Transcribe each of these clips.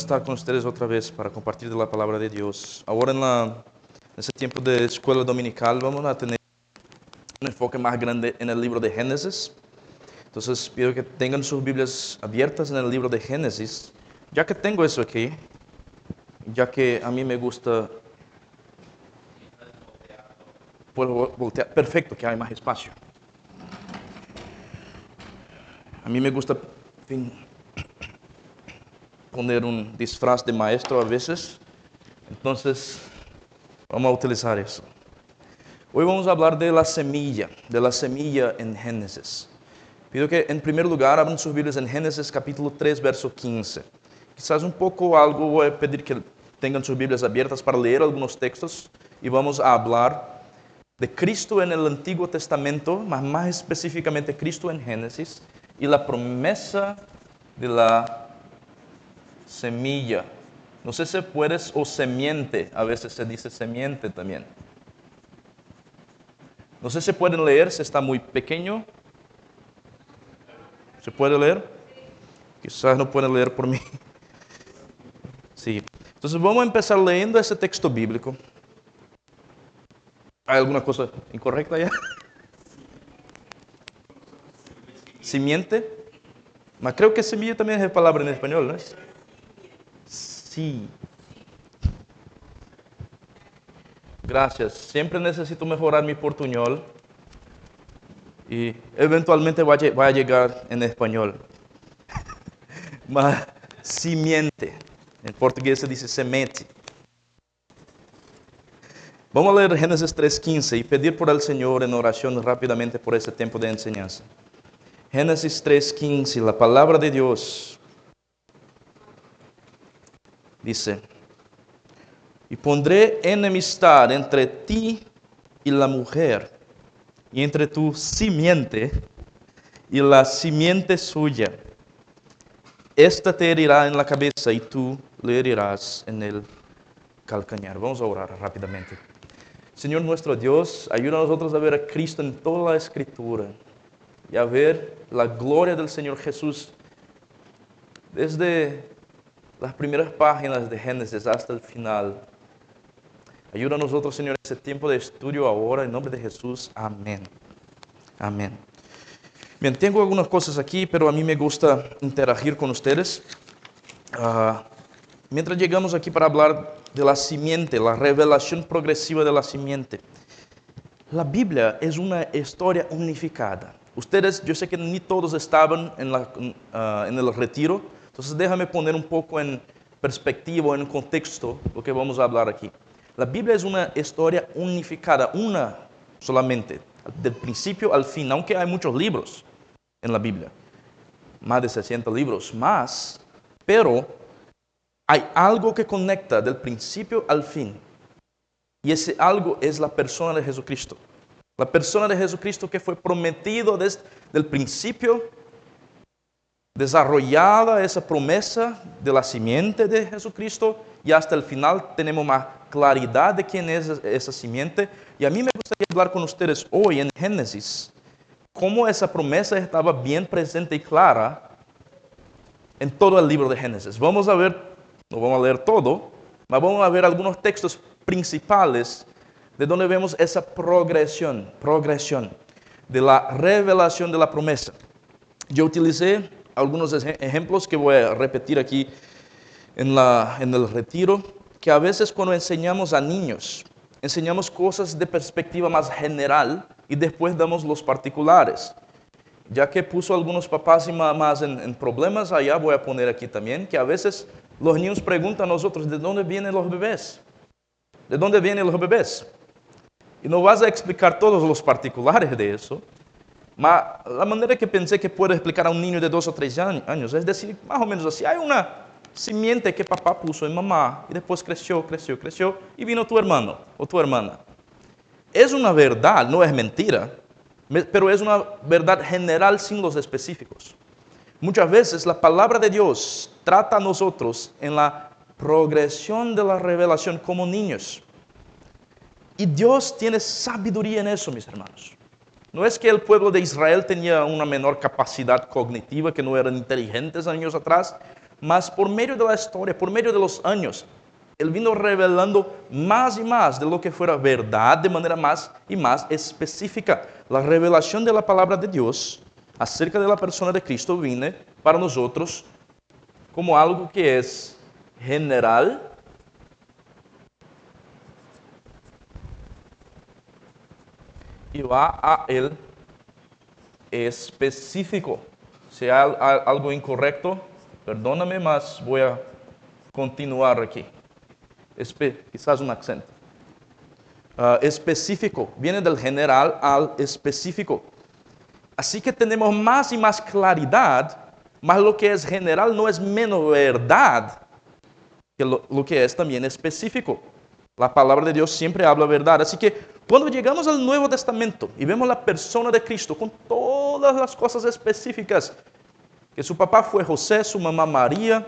estar con ustedes otra vez para compartir de la palabra de Dios. Ahora en ese tiempo de escuela dominical vamos a tener un enfoque más grande en el libro de Génesis. Entonces pido que tengan sus Biblias abiertas en el libro de Génesis. Ya que tengo eso aquí, ya que a mí me gusta, puedo voltear, perfecto, que hay más espacio. A mí me gusta poner un disfraz de maestro a veces, entonces vamos a utilizar eso. Hoy vamos a hablar de la semilla en Génesis. Pido que en primer lugar abran sus Biblias en Génesis capítulo 3, verso 15. Quizás un poco algo voy a pedir que tengan sus Biblias abiertas para leer algunos textos y vamos a hablar de Cristo en el Antiguo Testamento, más específicamente Cristo en Génesis y la promesa de la semilla. No sé si puedes, o semiente, a veces se dice semiente también. No sé si pueden leer, si está muy pequeño. ¿Se puede leer? Quizás no pueden leer por mí. Sí. Entonces vamos a empezar leyendo ese texto bíblico. ¿Hay alguna cosa incorrecta allá? ¿Simiente? Creo que semilla también es palabra en español, ¿no? Sí. Gracias. Siempre necesito mejorar mi portuñol y eventualmente va a llegar en español. Mas simiente. En portugués se dice semente. Vamos a leer Génesis 3:15 y pedir por el Señor en oración rápidamente por ese tiempo de enseñanza. Génesis 3:15, la palabra de Dios dice: y pondré enemistad entre ti y la mujer, y entre tu simiente y la simiente suya. Esta te herirá en la cabeza y tú le herirás en el calcañar. Vamos a orar rápidamente. Señor nuestro Dios, ayuda a nosotros a ver a Cristo en toda la Escritura y a ver la gloria del Señor Jesús desde las primeras páginas de Génesis hasta el final. Ayuda a nosotros, Señor, en ese tiempo de estudio ahora, en nombre de Jesús. Amén. Amén. Bien, tengo algunas cosas aquí, pero a mí me gusta interagir con ustedes. Mientras llegamos aquí para hablar de la simiente, la revelación progresiva de la simiente. La Biblia es una historia unificada. Ustedes, yo sé que ni todos estaban en el retiro, entonces déjame poner un poco en perspectiva, en contexto, lo que vamos a hablar aquí. La Biblia es una historia unificada, una solamente, del principio al fin, aunque hay muchos libros en la Biblia, más de 60 libros más, pero hay algo que conecta del principio al fin, y ese algo es la persona de Jesucristo. La persona de Jesucristo que fue prometido desde el principio, desarrollada esa promesa de la simiente de Jesucristo, y hasta el final tenemos más claridad de quién es esa simiente. Y a mí me gustaría hablar con ustedes hoy en Génesis, cómo esa promesa estaba bien presente y clara en todo el libro de Génesis. Vamos a ver, no vamos a leer todo, pero vamos a ver algunos textos principales de donde vemos esa progresión de la revelación de la promesa. Yo utilicé algunos ejemplos que voy a repetir aquí en el retiro, que a veces cuando enseñamos a niños, enseñamos cosas de perspectiva más general y después damos los particulares. Ya que puso algunos papás y mamás en problemas, allá voy a poner aquí también, que a veces los niños preguntan a nosotros, ¿de dónde vienen los bebés? ¿De dónde vienen los bebés? Y no vas a explicar todos los particulares de eso, pero la manera que pensé que puedo explicar a un niño de 2 o 3 años es decir, más o menos así, hay una simiente que papá puso en mamá y después creció y vino tu hermano o tu hermana. Es una verdad, no es mentira, pero es una verdad general sin los específicos. Muchas veces la palabra de Dios trata a nosotros en la progresión de la revelación como niños. Y Dios tiene sabiduría en eso, mis hermanos. No es que el pueblo de Israel tenía una menor capacidad cognitiva, que no eran inteligentes años atrás, mas por medio de la historia, por medio de los años, Él vino revelando más y más de lo que fuera verdad de manera más y más específica. La revelación de la palabra de Dios acerca de la persona de Cristo viene para nosotros como algo que es general y va a el específico. Si hay algo incorrecto, perdóname, mas voy a continuar aquí. Quizás un acento. Específico, viene del general al específico. Así que tenemos más y más claridad, mas lo que es general no es menos verdad que lo que es también específico. La palabra de Dios siempre habla verdad. Así que cuando llegamos al Nuevo Testamento y vemos la persona de Cristo con todas las cosas específicas, que su papá fue José, su mamá María,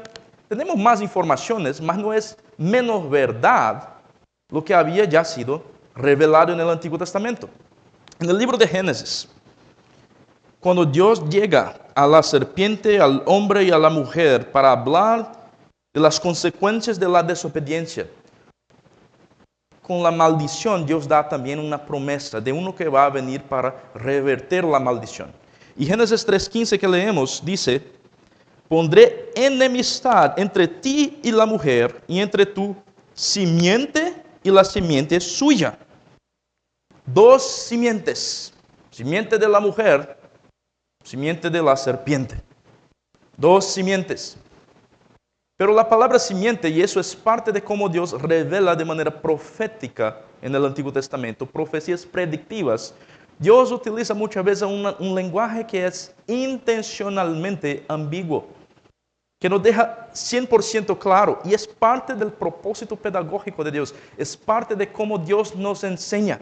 tenemos más informaciones, mas no es menos verdad lo que había ya sido revelado en el Antiguo Testamento. En el libro de Génesis, cuando Dios llega a la serpiente, al hombre y a la mujer para hablar de las consecuencias de la desobediencia, con la maldición Dios da también una promesa de uno que va a venir para revertir la maldición. Y Génesis 3:15 que leemos dice: pondré enemistad entre ti y la mujer, y entre tu simiente y la simiente suya. Dos simientes, simiente de la mujer, simiente de la serpiente. Dos simientes. Pero la palabra simiente, y eso es parte de cómo Dios revela de manera profética en el Antiguo Testamento, profecías predictivas, Dios utiliza muchas veces un lenguaje que es intencionalmente ambiguo, que nos deja 100% claro, y es parte del propósito pedagógico de Dios, es parte de cómo Dios nos enseña.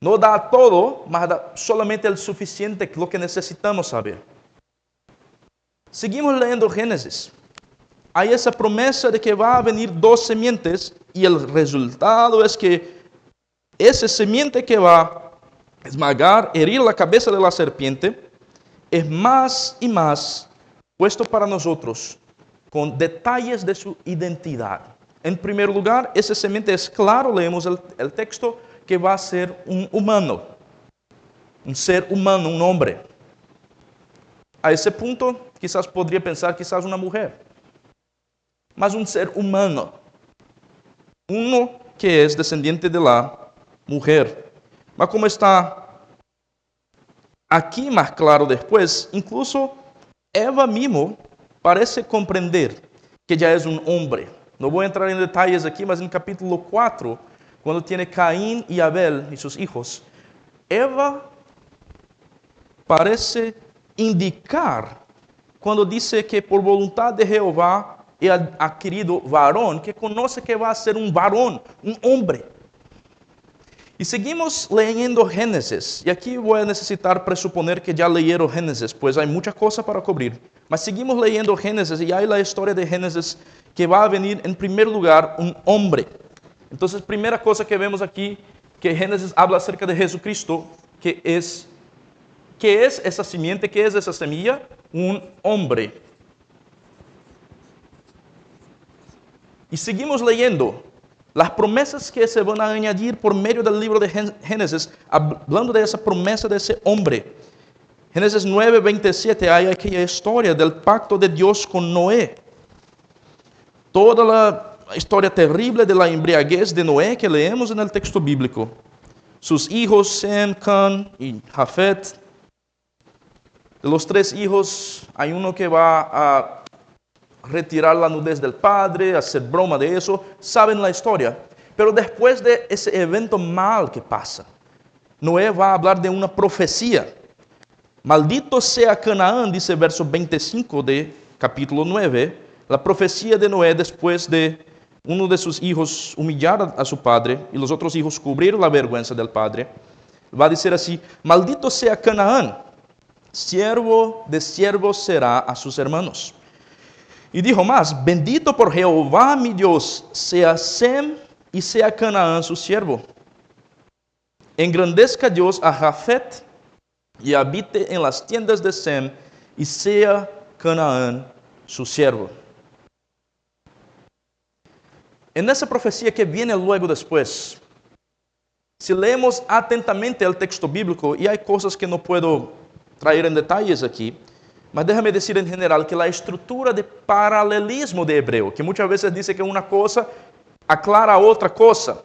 No da todo, mas da solamente el suficiente, lo que necesitamos saber. Seguimos leyendo Génesis. Hay esa promesa de que va a venir dos semientes, y el resultado es que ese semiente que va a esmagar, herir la cabeza de la serpiente, es más y más puesto para nosotros con detalles de su identidad. En primer lugar, ese semiente es claro, leemos el texto, que va a ser un humano, un ser humano, un hombre. A ese punto, quizás podría pensar quizás una mujer, mas un ser humano, uno que es descendiente de la mujer. Mas como está aquí más claro después, incluso Eva mismo parece comprender que ya es un hombre. No voy a entrar en detalles aquí, mas en capítulo 4, cuando tiene Caín y Abel y sus hijos, Eva parece indicar, cuando dice que por voluntad de Jehová he adquirido varón, que conoce que va a ser un varón, un hombre. Y seguimos leyendo Génesis, y aquí voy a necesitar presuponer que ya leyeron Génesis, pues hay muchas cosas para cubrir. Mas seguimos leyendo Génesis, y hay la historia de Génesis que va a venir en primer lugar un hombre. Entonces, primera cosa que vemos aquí, que Génesis habla acerca de Jesucristo, que es esa simiente, que es esa semilla, un hombre. Y seguimos leyendo las promesas que se van a añadir por medio del libro de Génesis, hablando de esa promesa de ese hombre. Génesis 9:27 hay aquella historia del pacto de Dios con Noé. Toda la historia terrible de la embriaguez de Noé que leemos en el texto bíblico. Sus hijos, Sem, Can y Jafet. De los tres hijos, hay uno que va a retirar la nudez del padre, hacer broma de eso. Saben la historia. Pero después de ese evento mal que pasa, Noé va a hablar de una profecía. Maldito sea Canaán, dice verso 25 de capítulo 9. La profecía de Noé después de uno de sus hijos humillar a su padre y los otros hijos cubrir la vergüenza del padre. Va a decir así: maldito sea Canaán, siervo de siervos será a sus hermanos. Y dijo más: bendito por Jehová mi Dios sea Sem y sea Canaán su siervo. Engrandezca Dios a Jafet y habite en las tiendas de Sem, y sea Canaán su siervo. En esa profecía que viene luego después, si leemos atentamente el texto bíblico, y hay cosas que no puedo traer en detalles aquí, mas déjame decir en general que la estructura de paralelismo de Hebreo, que muchas veces dice que una cosa aclara otra cosa,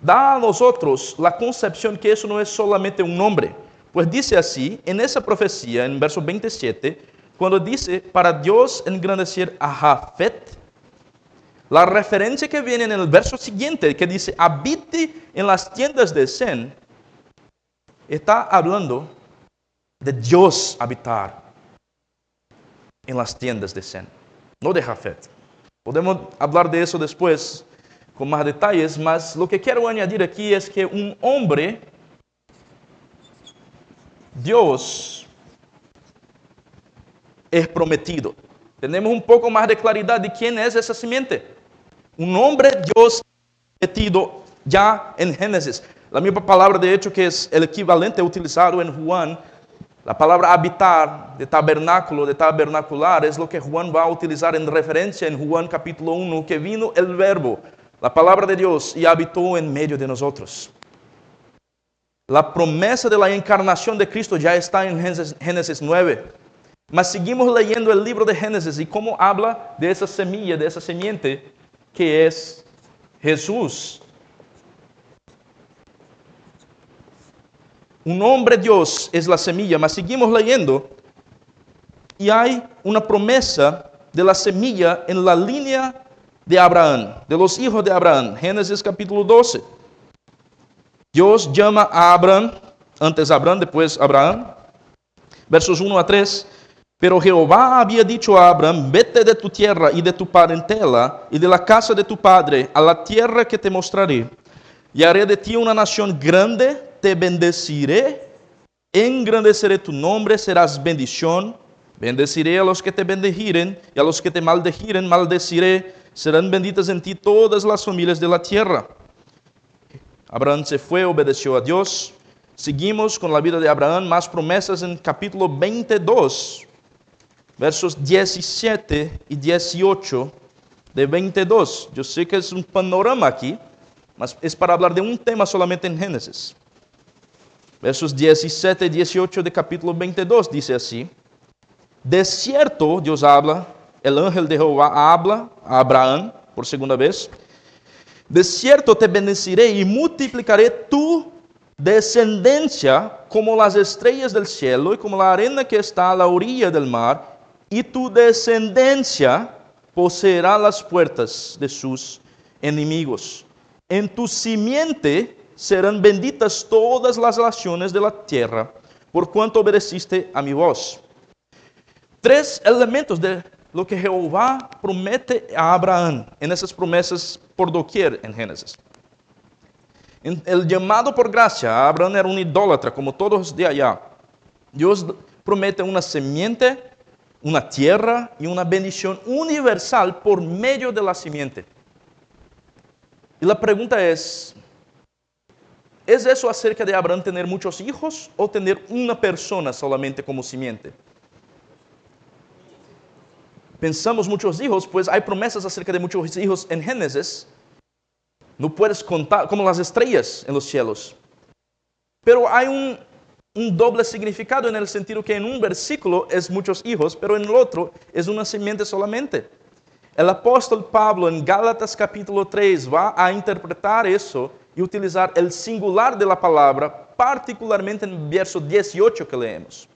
da a nosotros la concepción que eso no es solamente un nombre. Pues dice así, en esa profecía, en verso 27, cuando dice, para Dios engrandecer a Jafet, la referencia que viene en el verso siguiente, que dice, habite en las tiendas de Sen, está hablando de Dios habitar en las tiendas de Sen, no de Jafet. Podemos hablar de eso después con más detalles, mas lo que quiero añadir aquí es que un hombre, Dios, es prometido. Tenemos un poco más de claridad de quién es esa simiente. Un hombre, Dios, prometido ya en Génesis. La misma palabra, de hecho, que es el equivalente utilizado en Juan, la palabra habitar, de tabernáculo, de tabernacular, es lo que Juan va a utilizar en referencia en Juan capítulo 1, que vino el verbo, la palabra de Dios, y habitó en medio de nosotros. La promesa de la encarnación de Cristo ya está en Génesis 9. Mas seguimos leyendo el libro de Génesis y cómo habla de esa semilla, de esa simiente, que es Jesús. Un hombre Dios es la semilla, mas seguimos leyendo y hay una promesa de la semilla en la línea de Abraham, de los hijos de Abraham. Génesis capítulo 12. Dios llama a Abraham, antes Abraham, después Abraham, versos 1 a 3. Pero Jehová había dicho a Abraham, vete de tu tierra y de tu parentela y de la casa de tu padre a la tierra que te mostraré. Y haré de ti una nación grande, te bendeciré, engrandeceré tu nombre, serás bendición. Bendeciré a los que te bendijeren y a los que te maldijeren, maldeciré. Serán benditas en ti todas las familias de la tierra. Abraham se fue, obedeció a Dios. Seguimos con la vida de Abraham, más promesas en capítulo 22. Versos 17 y 18 de 22. Yo sé que es un panorama aquí, mas es para hablar de un tema solamente en Génesis. Versos 17 y 18 de capítulo 22 dice así. De cierto, Dios habla, el ángel de Jehová habla a Abraham por segunda vez. De cierto te bendeciré y multiplicaré tu descendencia como las estrellas del cielo y como la arena que está a la orilla del mar. Y tu descendencia poseerá las puertas de sus enemigos. En tu simiente serán benditas todas las naciones de la tierra, por cuanto obedeciste a mi voz. Tres elementos de lo que Jehová promete a Abraham en esas promesas por doquier en Génesis. El llamado por gracia, Abraham era un idólatra como todos de allá. Dios promete una simiente, una tierra y una bendición universal por medio de la simiente. Y la pregunta ¿es eso acerca de Abraham tener muchos hijos o tener una persona solamente como simiente? Pensamos muchos hijos, pues hay promesas acerca de muchos hijos en Génesis. No puedes contar como las estrellas en los cielos. Pero hay un doble significado en el sentido que en un versículo es muchos hijos, pero en el otro es una simiente solamente. El apóstol Pablo en Gálatas capítulo 3 va a interpretar eso y utilizar el singular de la palabra, particularmente en el verso 18 que leemos.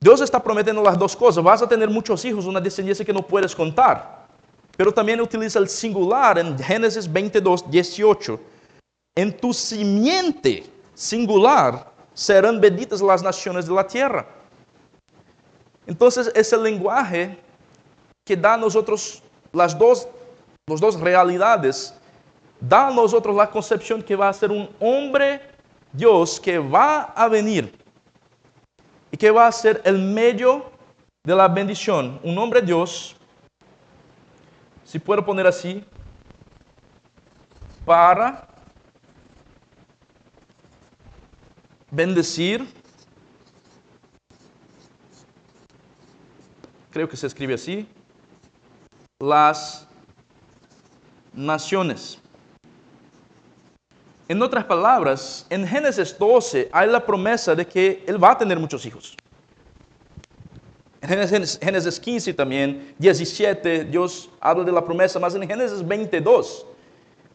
Dios está prometiendo las dos cosas. Vas a tener muchos hijos, una descendencia que no puedes contar. Pero también utiliza el singular en Génesis 22, 18. En tu simiente singular serán benditas las naciones de la tierra. Entonces, ese lenguaje que da a nosotros las dos realidades, da a nosotros la concepción que va a ser un hombre Dios que va a venir y que va a ser el medio de la bendición. Un hombre Dios, si puedo poner así, para bendecir creo que se escribe así, las naciones. En otras palabras, en Génesis 12 hay la promesa de que Él va a tener muchos hijos. En Génesis 15 también, 17, Dios habla de la promesa, mas en Génesis 22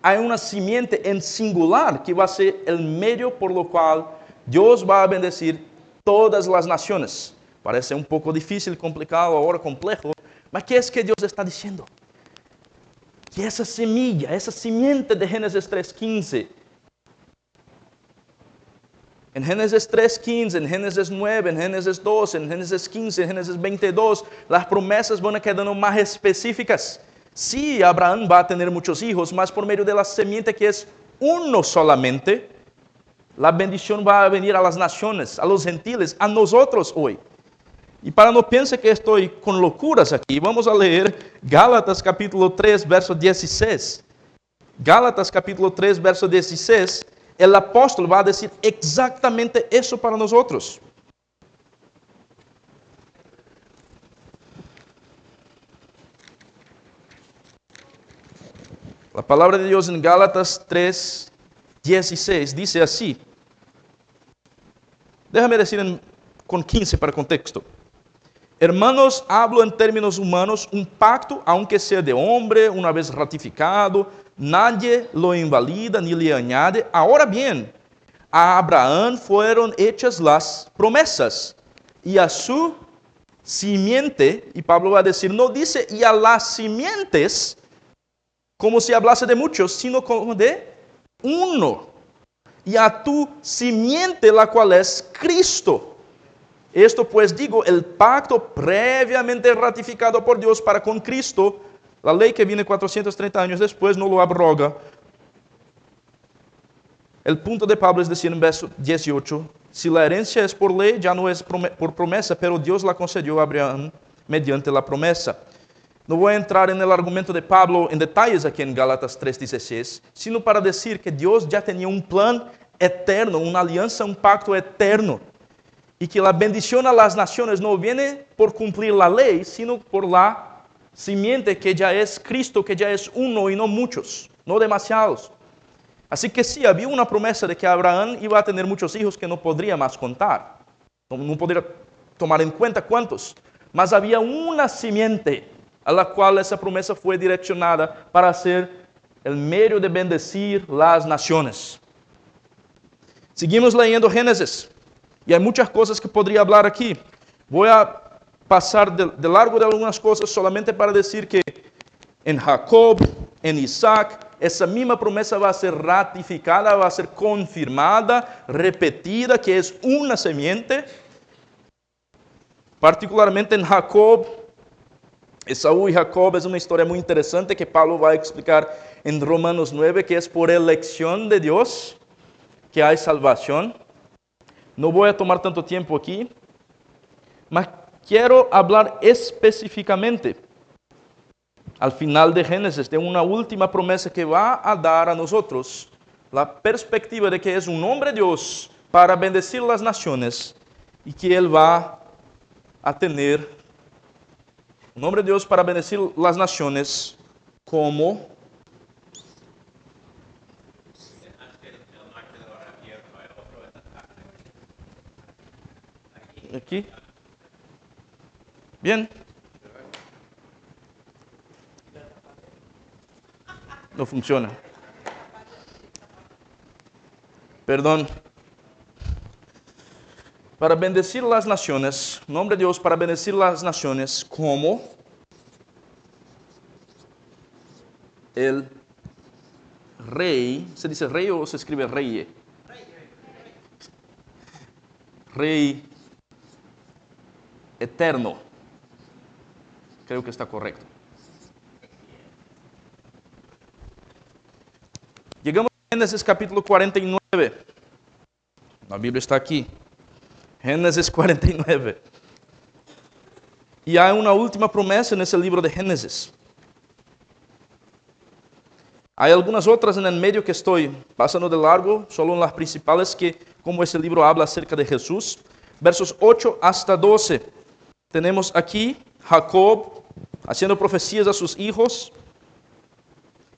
hay una simiente en singular que va a ser el medio por lo cual Dios va a bendecir todas las naciones. Parece un poco difícil, complicado, ahora complejo, mas ¿qué es que Dios está diciendo? Que esa semilla, esa simiente de Génesis 3:15, en Génesis 3:15, en Génesis 9, en Génesis 12, en Génesis 15, en Génesis 22, las promesas van quedando más específicas. Sí, Abraham va a tener muchos hijos, mas por medio de la simiente que es uno solamente, la bendición va a venir a las naciones, a los gentiles, a nosotros hoy. Y para no piense que estoy con locuras aquí, vamos a leer Gálatas capítulo 3, verso 16. Gálatas capítulo 3, verso 16. El apóstol va a decir exactamente eso para nosotros. La palabra de Dios en Gálatas 3, 16 dice así. Déjame decir con 15 para contexto. Hermanos, hablo en términos humanos, un pacto, aunque sea de hombre, una vez ratificado, nadie lo invalida ni le añade. Ahora bien, a Abraham fueron hechas las promesas y a su simiente, y Pablo va a decir, no dice y a las simientes, como si hablase de muchos, sino como de uno. Y a tu simiente, la cual es Cristo. Esto pues digo, el pacto previamente ratificado por Dios para con Cristo, la ley que viene 430 años después no lo abroga. El punto de Pablo es decir en verso 18, si la herencia es por ley, ya no es por promesa, pero Dios la concedió a Abraham mediante la promesa. No voy a entrar en el argumento de Pablo en detalles aquí en Gálatas 3:16, sino para decir que Dios ya tenía un plan eterno, una alianza, un pacto eterno. Y que la bendición a las naciones no viene por cumplir la ley, sino por la simiente que ya es Cristo, que ya es uno y no muchos, no demasiados. Así que sí, había una promesa de que Abraham iba a tener muchos hijos que no podría más contar. No podría tomar en cuenta cuántos. Mas había una simiente a la cual esa promesa fue direccionada para ser el medio de bendecir las naciones. Seguimos leyendo Génesis. Y hay muchas cosas que podría hablar aquí. Voy a pasar de largo de algunas cosas solamente para decir que en Jacob, en Isaac, esa misma promesa va a ser ratificada, va a ser confirmada, repetida, que es una simiente. Particularmente en Jacob, Esaú y Jacob es una historia muy interesante que Pablo va a explicar en Romanos 9, que es por elección de Dios que hay salvación. No voy a tomar tanto tiempo aquí, mas quiero hablar específicamente al final de Génesis de una última promesa que va a dar a nosotros la perspectiva de que es un hombre Dios para bendecir las naciones y que Él va a tener un hombre Dios para bendecir las naciones como aquí. Bien. No funciona. Perdón. Para bendecir las naciones, nombre de Dios para bendecir las naciones como el rey. ¿Se dice rey o se escribe rey? Rey eterno. Creo que está correcto. Llegamos a Génesis capítulo 49. La Biblia está aquí. Génesis 49. Y hay una última promesa en ese libro de Génesis. Hay algunas otras en el medio que estoy pasando de largo, solo en las principales que, como ese libro habla acerca de Jesús. Versos 8 hasta 12. Tenemos aquí Jacob haciendo profecías a sus hijos.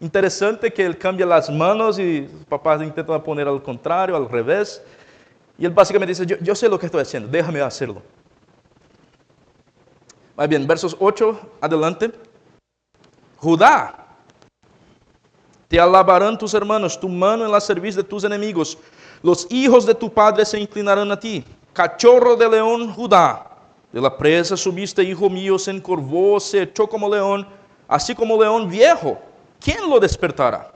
Interesante que él cambia las manos y los papás intentan poner al contrario, al revés. Y él básicamente dice, yo sé lo que estoy haciendo, déjame hacerlo. Muy bien, versos 8 adelante. Judá, te alabarán tus hermanos, tu mano en la cerviz de tus enemigos. Los hijos de tu padre se inclinarán a ti. Cachorro de león, Judá. De la presa subiste, hijo mío, se encorvó, se echó como león, así como león viejo. ¿Quién lo despertará?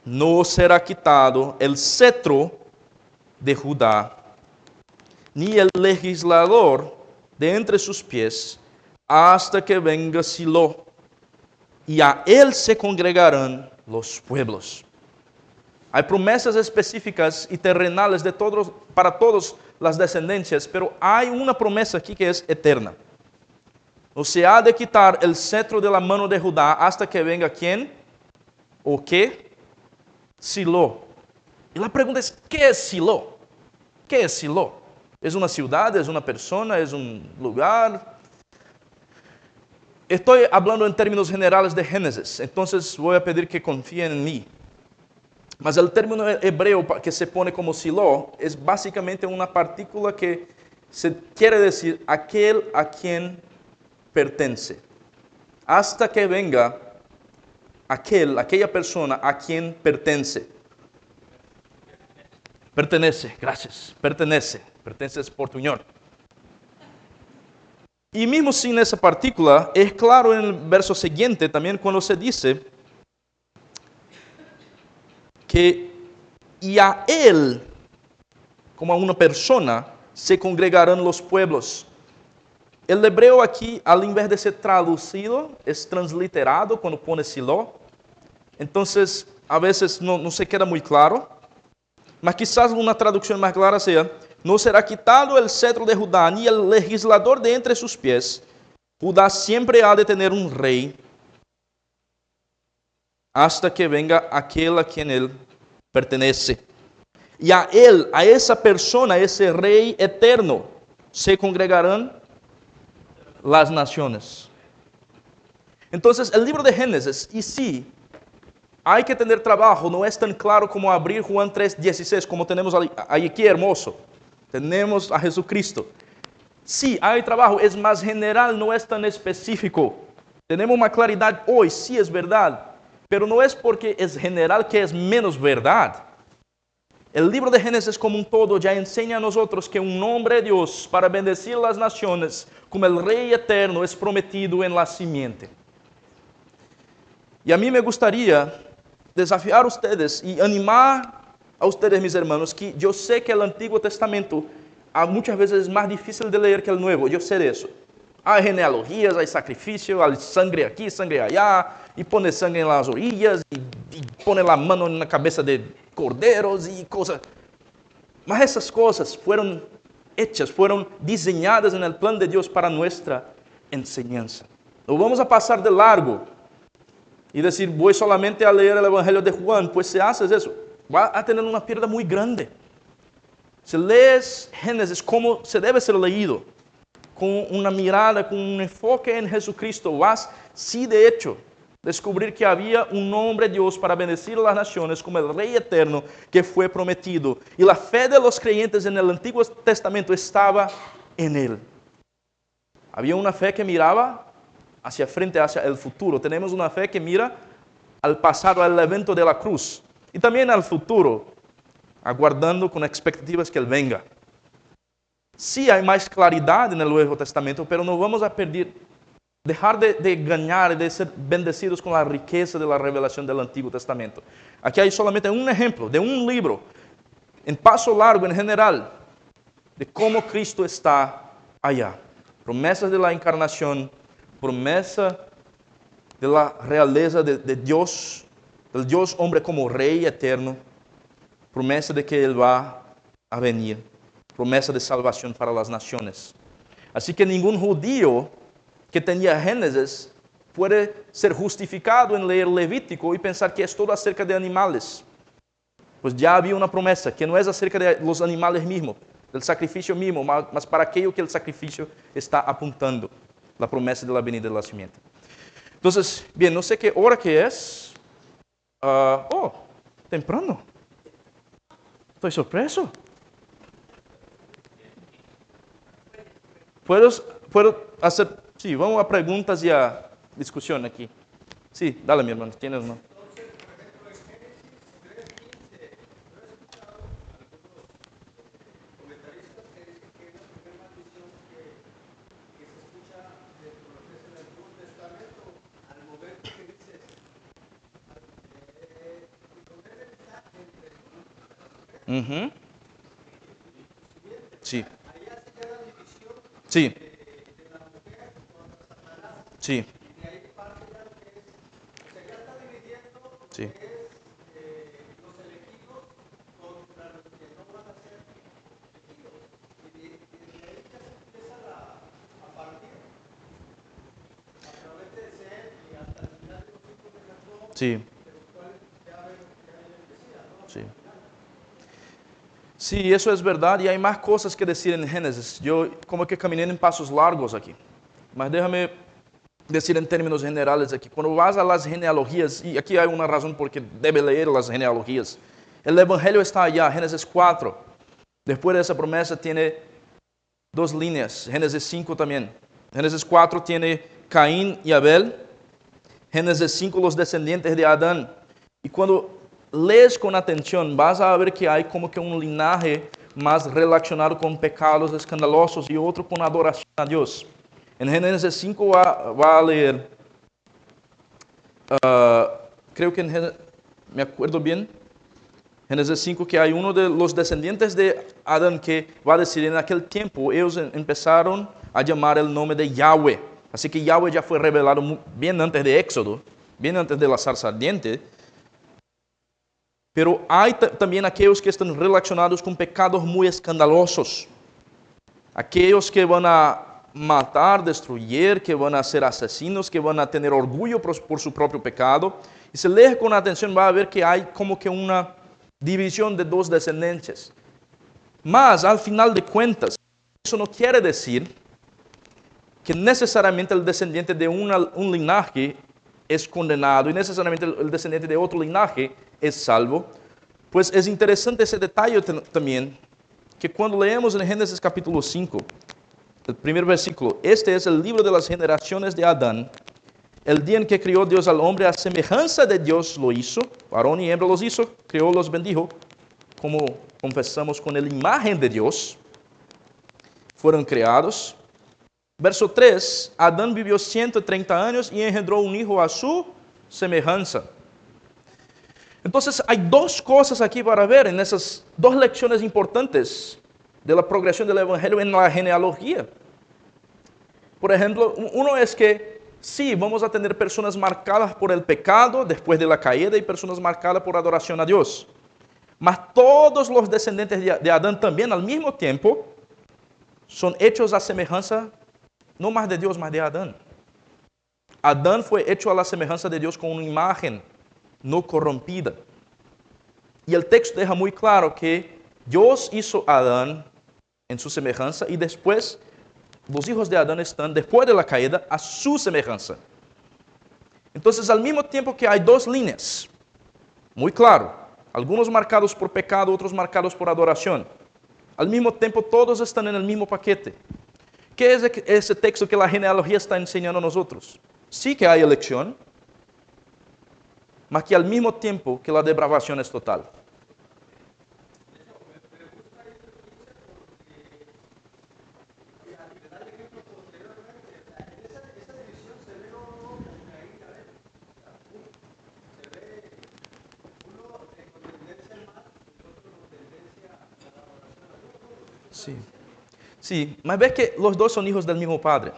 No será quitado el cetro de Judá, ni el legislador de entre sus pies, hasta que venga Silo, y a él se congregarán los pueblos. Hay promesas específicas y terrenales para todas las descendencias, pero hay una promesa aquí que es eterna. No se ha de quitar el cetro de la mano de Judá hasta que venga ¿quién? ¿O qué? Silo. Y la pregunta es, ¿qué es Silo? ¿Qué es Silo? ¿Es una ciudad? ¿Es una persona? ¿Es un lugar? Estoy hablando en términos generales de Génesis, entonces voy a pedir que confíen en mí. Mas el término hebreo que se pone como Silo es básicamente una partícula que se quiere decir aquel a quien pertenece. Hasta que venga aquella persona a quien pertenece. Pertenece, gracias. Pertenece es portuñol. Y mismo sin esa partícula, es claro en el verso siguiente también cuando se dice que y a él, como a una persona, se congregarán los pueblos. El hebreo aquí, al invés de ser traducido, es transliterado cuando pone Silo. Entonces, a veces no se queda muy claro. Mas quizás una traducción más clara sea, no será quitado el cetro de Judá, ni el legislador de entre sus pies. Judá siempre ha de tener un rey, hasta que venga aquel a quien él pertenece. Y a él, a esa persona, ese rey eterno, se congregarán las naciones. Entonces, el libro de Génesis, y sí, hay que tener trabajo, no es tan claro como abrir Juan 3:16, como tenemos aquí hermoso. Tenemos a Jesucristo. Sí, hay trabajo, es más general, no es tan específico. Tenemos una claridad hoy, sí es verdad, pero no es porque es general que es menos verdad. El libro de Génesis como un todo ya enseña a nosotros que un hombre de Dios para bendecir las naciones como el Rey eterno es prometido en la simiente. Y a mí me gustaría desafiar a ustedes y animar a ustedes, mis hermanos, que yo sé que el Antiguo Testamento muchas veces es más difícil de leer que el Nuevo, yo sé de eso. Hay genealogías, hay sacrificio, hay sangre aquí, sangre allá, y pone sangre en las orillas, y pone la mano en la cabeza de corderos y cosas. Mas esas cosas fueron hechas, fueron diseñadas en el plan de Dios para nuestra enseñanza. No vamos a pasar de largo y decir, voy solamente a leer el Evangelio de Juan, pues si haces eso, va a tener una pérdida muy grande. Si lees Génesis como se debe ser leído, con una mirada, con un enfoque en Jesucristo, vas, sí de hecho, descubrir que había un hombre Dios para bendecir a las naciones como el Rey eterno que fue prometido. Y la fe de los creyentes en el Antiguo Testamento estaba en él. Había una fe que miraba hacia frente, hacia el futuro. Tenemos una fe que mira al pasado, al evento de la cruz. Y también al futuro, aguardando con expectativas que Él venga. Sí hay más claridad en el Nuevo Testamento, pero no vamos a dejar de ganar, de ser bendecidos con la riqueza de la revelación del Antiguo Testamento. Aquí hay solamente un ejemplo de un libro, en paso largo en general, de cómo Cristo está allá. Promesas de la encarnación, promesa de la realeza de Dios, del Dios hombre como Rey eterno, promesa de que Él va a venir, promesa de salvación para las naciones. Así que ningún judío que tenía Génesis puede ser justificado en leer Levítico y pensar que es todo acerca de animales. Pues ya había una promesa que no es acerca de los animales mismos, del sacrificio mismo, mas para aquello que el sacrificio está apuntando. la promesa de la venida de la simiente. Entonces, bien, no sé qué hora que es. Temprano. Estoy sorpreso. ¿Puedo hacer? Sí, vamos a preguntas y a discusión aquí. Sí, dale, mi hermano, tienes uno. Ujú. Sí. Sí. Sí. Sí. Sí. Sí. Sí, eso es verdad y hay más cosas que decir en Génesis. Yo como que caminé en pasos largos aquí. Mas déjame decir en términos generales aquí. Cuando vas a las genealogías, y aquí hay una razón por qué debe leer las genealogías. El Evangelio está allá, Génesis 4. Después de esa promesa tiene dos líneas, Génesis 5 también. Génesis 4 tiene Caín y Abel. Génesis 5 los descendientes de Adán. Y cuando lees con atención, vas a ver que hay como que un linaje más relacionado con pecados escandalosos y otro con adoración a Dios. En Génesis 5 va a leer, creo que me acuerdo bien, Génesis 5 que hay uno de los descendientes de Adán que va a decir, en aquel tiempo ellos empezaron a llamar el nombre de Yahweh. Así que Yahweh ya fue revelado bien antes de Éxodo, bien antes de la zarza ardiente. Pero hay también aquellos que están relacionados con pecados muy escandalosos. Aquellos que van a matar, destruir, que van a ser asesinos, que van a tener orgullo por su propio pecado. Y si lee con atención va a ver que hay como que una división de dos descendencias. Mas, al final de cuentas, eso no quiere decir que necesariamente el descendiente de un linaje es condenado y necesariamente el descendiente de otro linaje es salvo. Pues es interesante ese detalle también, que cuando leemos en Génesis capítulo 5, el primer versículo, este es el libro de las generaciones de Adán, el día en que crió Dios al hombre a semejanza de Dios lo hizo, varón y hembra los hizo, crió, los bendijo, como confesamos con la imagen de Dios, fueron creados. Verso 3, Adán vivió 130 años y engendró un hijo a su semejanza. Entonces hay dos cosas aquí para ver en esas dos lecciones importantes de la progresión del Evangelio en la genealogía. Por ejemplo, uno es que sí, vamos a tener personas marcadas por el pecado después de la caída y personas marcadas por adoración a Dios. Mas todos los descendientes de Adán también al mismo tiempo son hechos a semejanza, no más de Dios, más de Adán. Adán fue hecho a la semejanza de Dios con una imagen no corrompida. Y el texto deja muy claro que Dios hizo a Adán en su semejanza y después los hijos de Adán están, después de la caída, a su semejanza. Entonces, al mismo tiempo que hay dos líneas, muy claro, algunos marcados por pecado, otros marcados por adoración. Al mismo tiempo, todos están en el mismo paquete. ¿Qué es ese texto que la genealogía está enseñando a nosotros? Sí que hay elección, mas que al mismo tiempo que la depravación es total. Sí. Sí, mas ves que los dos son hijos del mismo padre.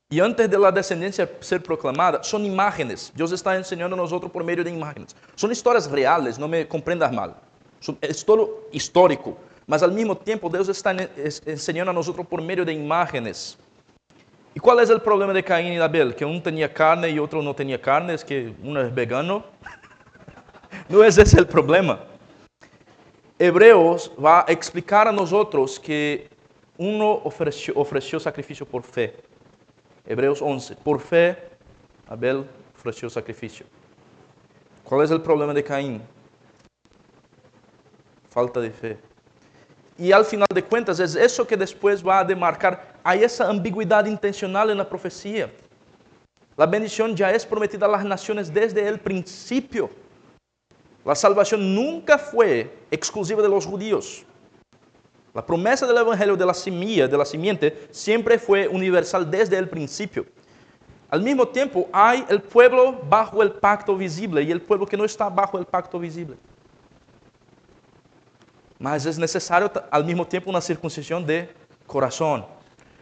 Y antes de la descendencia ser proclamada, son imágenes. Dios está enseñando a nosotros por medio de imágenes. Son historias reales, no me comprendas mal. Es todo histórico. Mas al mismo tiempo Dios está enseñando a nosotros por medio de imágenes. ¿Y cuál es el problema de Caín y Abel? Que uno tenía carne y otro no tenía carne, es que uno es vegano. No es ese el problema. Hebreos va a explicar a nosotros que uno ofreció sacrificio por fe Hebreos 11. Por fe, Abel ofreció sacrificio. ¿Cuál es el problema de Caín? Falta de fe. Y al final de cuentas es eso que después va a demarcar. Hay esa ambigüedad intencional en la profecía. La bendición ya es prometida a las naciones desde el principio. La salvación nunca fue exclusiva de los judíos. La promesa del evangelio de la semilla, de la simiente, siempre fue universal desde el principio. Al mismo tiempo, hay el pueblo bajo el pacto visible y el pueblo que no está bajo el pacto visible. Mas es necesario al mismo tiempo una circuncisión de corazón.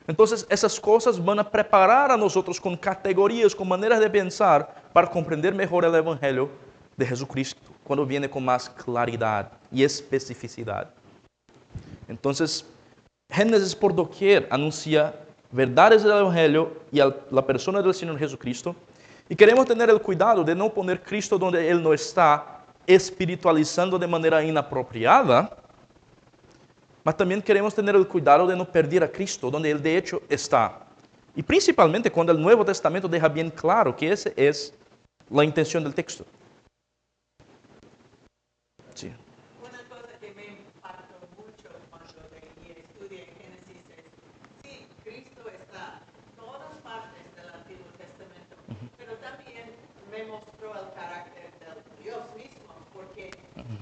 Entonces, esas cosas van a preparar a nosotros con categorías, con maneras de pensar, para comprender mejor el evangelio de Jesucristo, cuando viene con más claridad y especificidad. Entonces, Génesis por doquier anuncia verdades del evangelio y a la persona del Señor Jesucristo. Y queremos tener el cuidado de no poner Cristo donde Él no está, espiritualizando de manera inapropiada. Mas también queremos tener el cuidado de no perder a Cristo donde Él de hecho está. Y principalmente cuando el Nuevo Testamento deja bien claro que esa es la intención del texto. Sí. Una cosa que me impactó mucho cuando leí y estudié Génesis es, sí, Cristo está en todas partes del Antiguo Testamento, pero también me mostró el carácter del Dios mismo, porque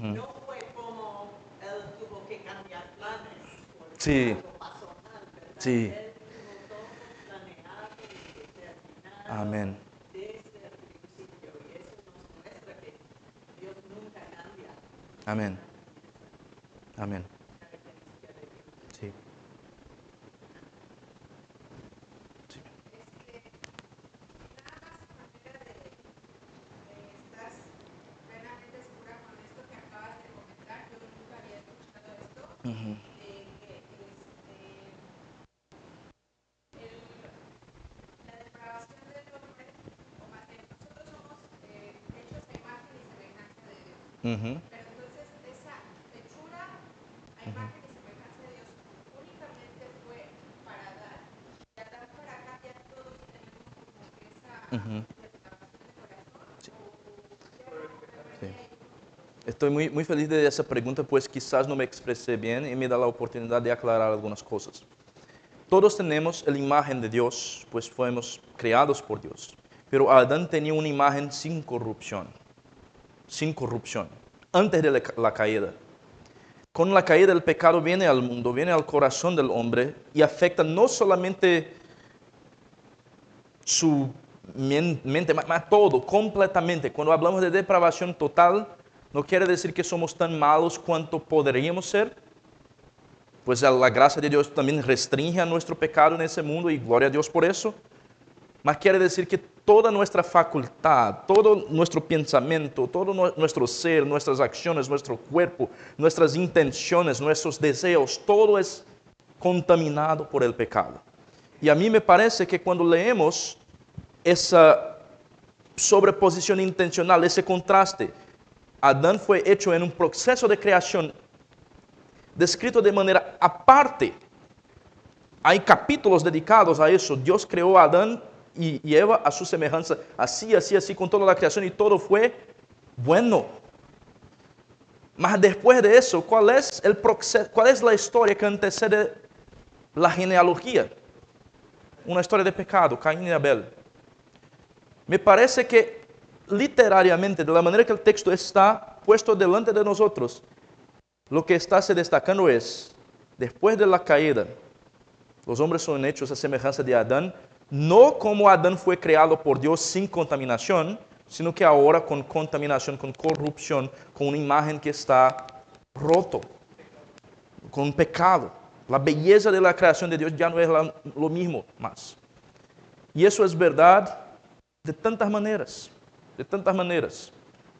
no fue como Él tuvo que cambiar planes, porque Sí. algo pasó mal, ¿verdad? Sí. Él tuvo todo planeado y determinado Amén. desde el principio, y eso nos muestra que Dios nunca cambia. Amén. Amén. Sí. Sí. Nada más en manera de estás plenamente segura con esto que acabas de comentar. Yo nunca había escuchado esto, Ujú. de que la depravación del hombre, o más bien, nosotros somos hechos a imagen y semejanza de Dios. Ujú. Pero entonces esa hechura a imagen y semejanza de Dios únicamente fue para Adán, y Adán para acá ya todos tenemos como que esa Ujú. depravación de corazón, Sí. o ya no me Sí. perdí ahí. Estoy muy feliz de esa pregunta, pues quizás no me expresé bien y me da la oportunidad de aclarar algunas cosas. Todos tenemos la imagen de Dios, pues fuimos creados por Dios. Pero Adán tenía una imagen sin corrupción, antes de la caída. Con la caída el pecado viene al mundo, viene al corazón del hombre y afecta no solamente su mente, mas todo, completamente. Cuando hablamos de depravación total, no quiere decir que somos tan malos cuanto podríamos ser, pues la gracia de Dios también restringe a nuestro pecado en ese mundo y gloria a Dios por eso. Mas quiere decir que toda nuestra facultad, todo nuestro pensamiento, todo nuestro ser, nuestras acciones, nuestro cuerpo, nuestras intenciones, nuestros deseos, todo es contaminado por el pecado. Y a mí me parece que cuando leemos esa sobreposición intencional, ese contraste, Adán fue hecho en un proceso de creación descrito de manera aparte. Hay capítulos dedicados a eso. Dios creó a Adán y Eva a su semejanza, así, con toda la creación y todo fue bueno. Mas después de eso, ¿cuál es el proceso, cuál es la historia que antecede la genealogía? Una historia de pecado, Caín y Abel. Me parece que literariamente, de la manera que el texto está puesto delante de nosotros, lo que está se destacando es, después de la caída, los hombres son hechos a semejanza de Adán, no como Adán fue creado por Dios sin contaminación, sino que ahora con contaminación, con corrupción, con una imagen que está roto, con pecado. La belleza de la creación de Dios ya no es lo mismo más. Y eso es verdad de tantas maneras,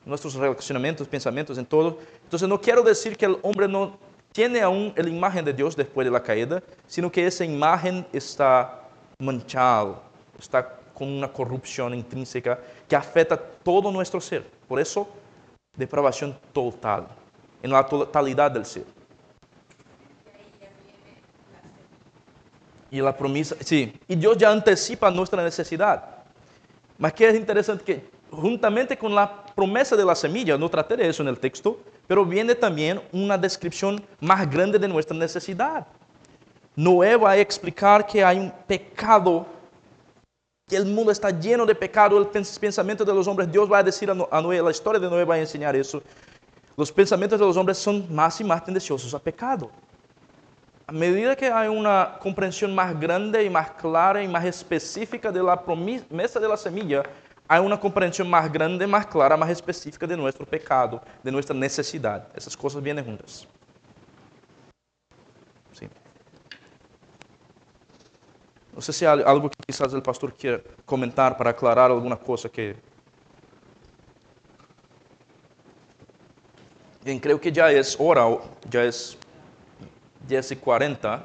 nuestros relacionamientos, pensamientos, en todo. Entonces no quiero decir que el hombre no tiene aún la imagen de Dios después de la caída, sino que esa imagen está manchada, está con una corrupción intrínseca que afecta todo nuestro ser. Por eso, depravación total, en la totalidad del ser. Y la promesa, sí, y Dios ya anticipa nuestra necesidad. Mas que es interesante que juntamente con la promesa de la semilla, no traté de eso en el texto, pero viene también una descripción más grande de nuestra necesidad. Noé va a explicar que hay un pecado, que el mundo está lleno de pecado, el pensamiento de los hombres. Dios va a decir a Noé, la historia de Noé va a enseñar eso. Los pensamientos de los hombres son más y más tendenciosos a pecado. A medida que hay una comprensión más grande y más clara y más específica de la promesa de la semilla, hay una comprensión más grande, más clara, más específica de nuestro pecado, de nuestra necesidad. Esas cosas vienen juntas. Sí. No sé si hay algo que quizás el pastor quiera comentar para aclarar alguna cosa que... Bien, creo que ya es hora, ya es 10:40.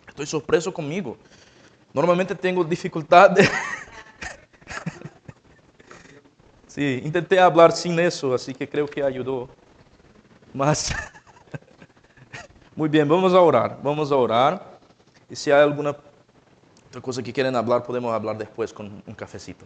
Estoy sorpreso conmigo. Normalmente tengo dificultad de... Sí, intenté hablar sin eso, así que creo que ayudó. Mas, muy bien, vamos a orar, vamos a orar. Y si hay alguna otra cosa que quieren hablar, podemos hablar después con un cafecito.